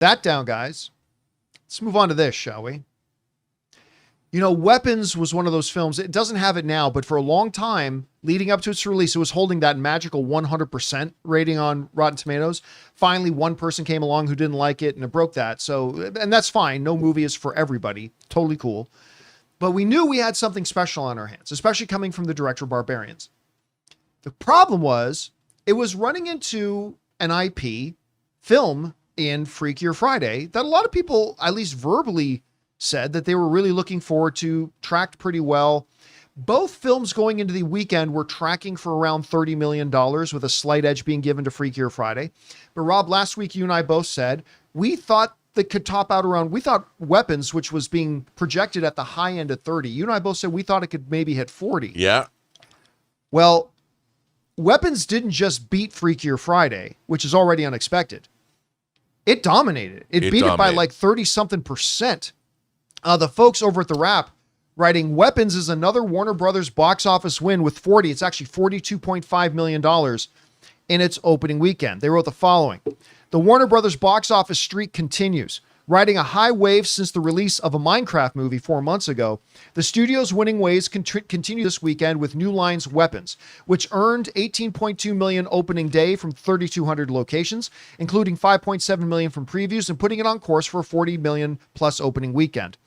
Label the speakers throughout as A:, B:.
A: That down, guys. Let's move on to this, shall we? You know, Weapons was one of those films. It doesn't have it now, but for a long time, leading up to its release, it was holding that magical 100% rating on Rotten Tomatoes. Finally, one person came along who didn't like it, and it broke that. So, and that's fine. No movie is for everybody. Totally cool. But we knew we had something special on our hands, especially coming from the director Barbarians. The problem was, it was running into an IP film in Freakier Friday that a lot of people, at least verbally, said that they were really looking forward to, tracked pretty well. Both films going into the weekend were tracking for around $30 million, with a slight edge being given to Freakier Friday. But Rob, last week you and I both said we thought that could top out around, we thought Weapons, which was being projected at the high end of 30. You and I both said we thought it could maybe hit 40.
B: Yeah.
A: Well, Weapons didn't just beat Freakier Friday, which is already unexpected. It dominated. It beat it by like 30-something%. The folks over at The Wrap writing, Weapons is another Warner Brothers box office win with 40. It's actually $42.5 million in its opening weekend. They wrote the following. The Warner Brothers box office streak continues. Riding a high wave since the release of a Minecraft movie 4 months ago, the studio's winning ways continue this weekend with New Line's Weapons, which earned $18.2 million opening day from 3,200 locations, including $5.7 million from previews, and putting it on course for a $40 million plus opening weekend.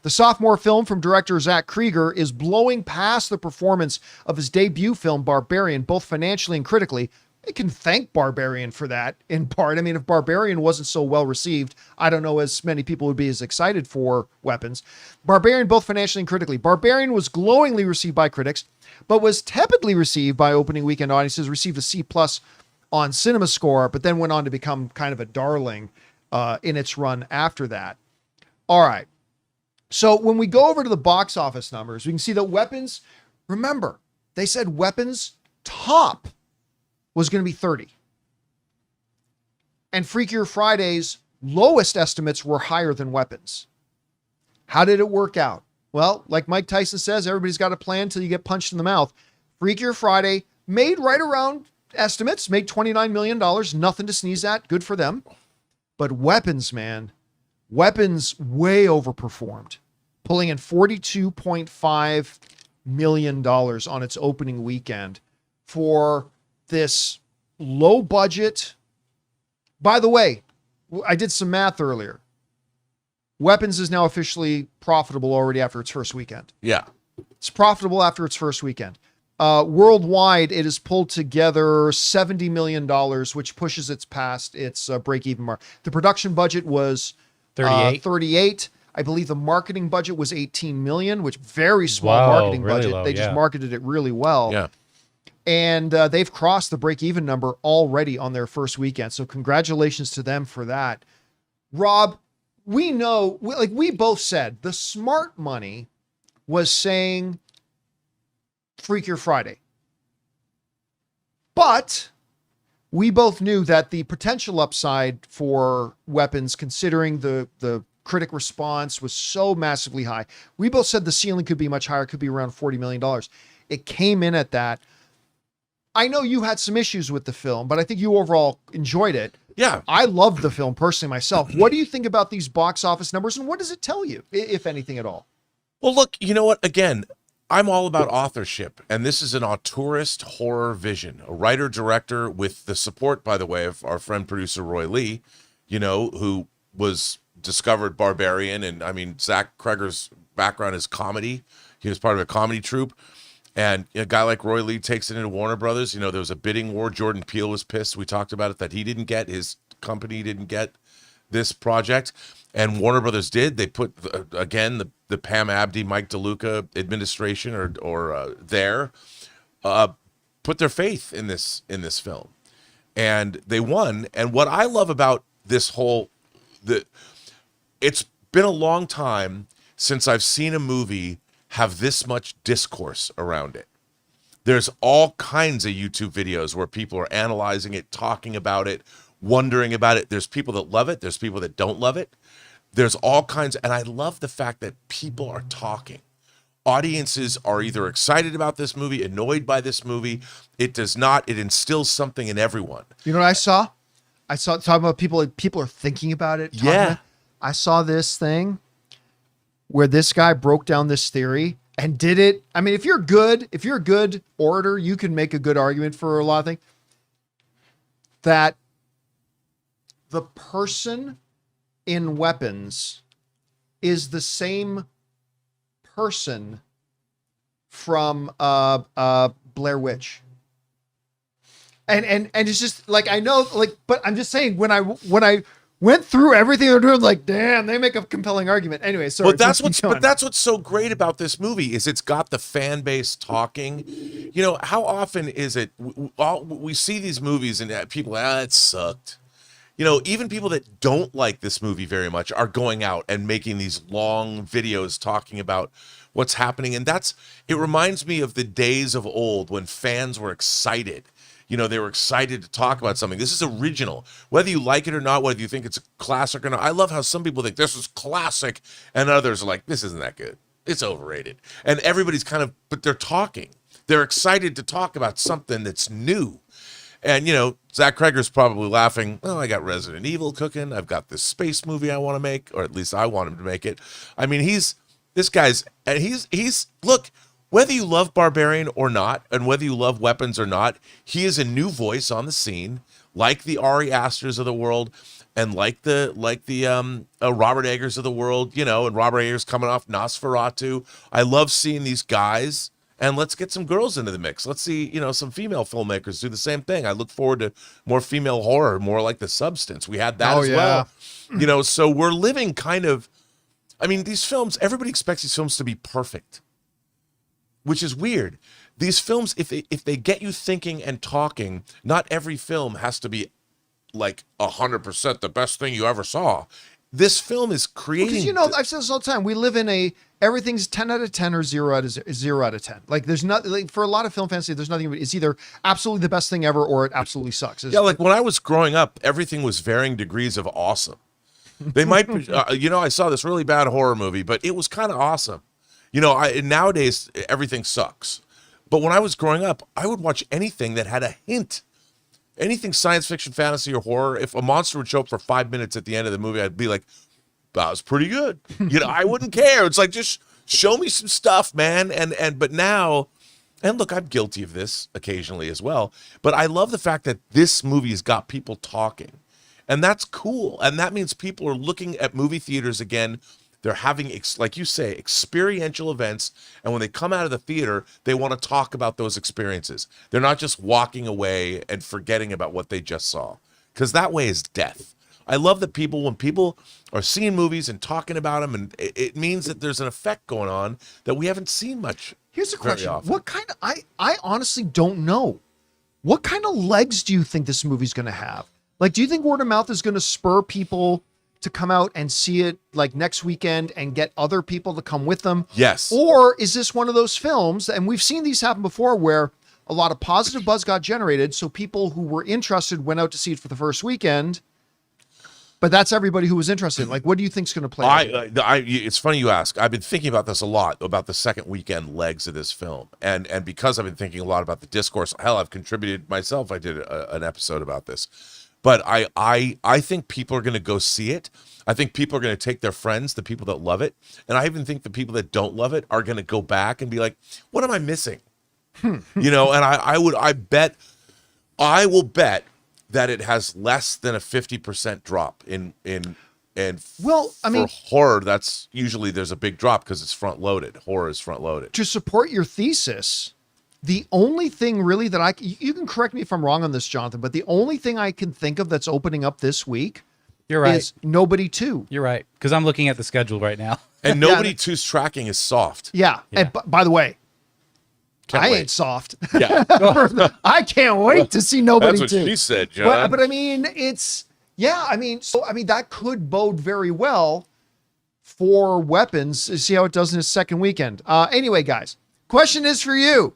A: The sophomore film from director Zach Krieger is blowing past the performance of his debut film Barbarian, both financially and critically. I can thank Barbarian for that in part. I mean, if Barbarian wasn't so well received, I don't know as many people would be as excited for Weapons. Barbarian, both financially and critically. Barbarian was glowingly received by critics, but was tepidly received by opening weekend audiences, received a C+ on CinemaScore, but then went on to become kind of a darling in its run after that. All right. So when we go over to the box office numbers, we can see that Weapons, remember, they said Weapons top was going to be 30. And Freakier Friday's lowest estimates were higher than Weapons. How did it work out? Well, like Mike Tyson says, everybody's got a plan until you get punched in the mouth. Freakier Friday made right around estimates, made $29 million, nothing to sneeze at, good for them. But Weapons, man, Weapons way overperformed, pulling in $42.5 million on its opening weekend for this low budget. By the way, I did some math earlier. Weapons is now officially profitable already after its first weekend.
B: Yeah.
A: It's profitable after its first weekend. Worldwide, it has pulled together $70 million, which pushes it past its break-even mark. The production budget was 38. I believe the marketing budget was 18 million, which very small marketing
C: really
A: budget.
C: Low,
A: they just marketed it really well.
B: Yeah.
A: And they've crossed the break-even number already on their first weekend. So congratulations to them for that. Rob, we know, like we both said, the smart money was saying Freakier Friday. But we both knew that the potential upside for Weapons, considering the critic response was so massively high. We both said the ceiling could be much higher, could be around $40 million. It came in at that. I know you had some issues with the film, but I think you overall enjoyed it.
B: Yeah.
A: I loved the film personally myself. What do you think about these box office numbers, and what does it tell you, if anything at all?
B: Well, look, you know what? Again, I'm all about authorship, and this is an auteurist horror vision, a writer-director with the support, by the way, of our friend producer Roy Lee, you know, who was discovered Barbarian, and I mean, Zach Krieger's background is comedy. He was part of a comedy troupe. And a guy like Roy Lee takes it into Warner Brothers. You know, there was a bidding war. Jordan Peele was pissed. We talked about it, that he didn't get, his company didn't get this project. And Warner Brothers did. They put, again, the Pam Abdi, Mike DeLuca administration put their faith in this film. And they won. And what I love about this it's been a long time since I've seen a movie have this much discourse around it. There's all kinds of YouTube videos where people are analyzing it, talking about it, wondering about it. There's people that love it. There's people that don't love it. There's all kinds. And I love the fact that people are talking. Audiences are either excited about this movie, annoyed by this movie. It instills something in everyone.
A: You know what I saw? I saw talking about people are thinking about it. I saw this thing where this guy broke down this theory and did it. I mean, if you're a good orator, you can make a good argument for a lot of things. That the person in Weapons is the same person from Blair Witch. And it's just like, I know, like, but I'm just saying when I went through everything they're doing, like, damn, they make a compelling argument. Anyway, sorry.
B: But that's what's so great about this movie is it's got the fan base talking. You know, how often is it we see these movies and people, it sucked. You know, even people that don't like this movie very much are going out and making these long videos talking about what's happening. And it reminds me of the days of old when fans were excited. You know, they were excited to talk about something. This is original. Whether you like it or not, whether you think it's a classic or not. I love how some people think this is classic and others are like, this isn't that good. It's overrated. And everybody's but they're talking. They're excited to talk about something that's new. And, you know, Zach Kreger's probably laughing, I got Resident Evil cooking. I've got this space movie I want to make, or at least I want him to make it. I mean, he's look, whether you love Barbarian or not, and whether you love Weapons or not, he is a new voice on the scene, like the Ari Asters of the world, and like the Robert Eggers of the world, you know, and Robert Eggers coming off Nosferatu. I love seeing these guys, and let's get some girls into the mix. Let's see, you know, some female filmmakers do the same thing. I look forward to more female horror, more like The Substance. We had that well. You know, so we're living these films, everybody expects these films to be perfect, which is weird. These films, if they get you thinking and talking, not every film has to be like 100% the best thing you ever saw. This film is creating. Because, you know,
A: I've said this all the time. We live in everything's 10 out of 10 or 0 out of 10. Like, there's not, like, for a lot of film fans, there's nothing. It's either absolutely the best thing ever or it absolutely sucks.
B: Like when I was growing up, everything was varying degrees of awesome. They might be, you know, I saw this really bad horror movie, but it was kind of awesome. You know, nowadays everything sucks. But when I was growing up, I would watch anything that had a hint. Anything science fiction, fantasy, or horror. If a monster would show up for 5 minutes at the end of the movie, I'd be like, that was pretty good. You know, I wouldn't care. It's like, just show me some stuff, man. But now, and look, I'm guilty of this occasionally as well, but I love the fact that this movie has got people talking. And that's cool. And that means people are looking at movie theaters again. They're having, like you say, experiential events. And when they come out of the theater, they want to talk about those experiences. They're not just walking away and forgetting about what they just saw. Because that way is death. I love that when people are seeing movies and talking about them, and it means that there's an effect going on that we haven't seen much.
A: Here's a question. What kind of, I honestly don't know. What kind of legs do you think this movie's going to have? Like, do you think word of mouth is going to spur people to come out and see it like next weekend and get other people to come with them?
B: Yes.
A: Or is this one of those films, and we've seen these happen before, where a lot of positive buzz got generated, so people who were interested went out to see it for the first weekend, but that's everybody who was interested. Like, what do you think's going to play out?
B: It's funny you ask. I've been thinking about this a lot, about the second weekend legs of this film. And because I've been thinking a lot about the discourse, hell, I've contributed myself. I did an episode about this. But I think people are going to go see it. I think people are going to take their friends, the people that love it. And I even think the people that don't love it are going to go back and be like, what am I missing? You know, and I will bet that it has less than a 50% drop for horror. That's usually there's a big drop because it's front loaded. Horror is front loaded.
A: To support your thesis, the only thing really that you can correct me if I'm wrong on this, Jonathan, but the only thing I can think of that's opening up this week is Nobody 2.
C: You're right. Because I'm looking at the schedule right now.
B: And Nobody 2's tracking is soft.
A: Yeah. And by the way, ain't soft.
B: Yeah.
A: I can't wait to see Nobody 2.
B: That's what she said, John.
A: But I mean, that could bode very well for Weapons to see how it does in its second weekend. Anyway, guys, question is for you.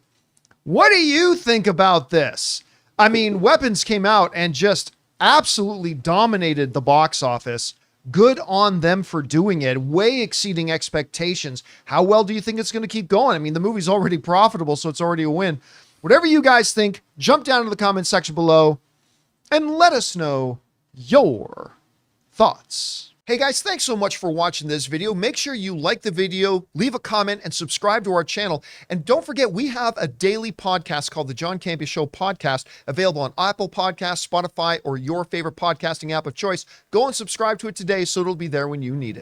A: What do you think about this? I mean, Weapons came out and just absolutely dominated the box office. Good on them for doing it, way exceeding expectations. How well do you think it's going to keep going? I mean, the movie's already profitable, so it's already a win. Whatever you guys think, jump down to the comment section below and let us know your thoughts. Hey guys, thanks so much for watching this video. Make sure you like the video, leave a comment, and subscribe to our channel. And don't forget, we have a daily podcast called the John Campea Show podcast, available on Apple Podcasts, Spotify, or your favorite podcasting app of choice. Go and subscribe to it today so it'll be there when you need it.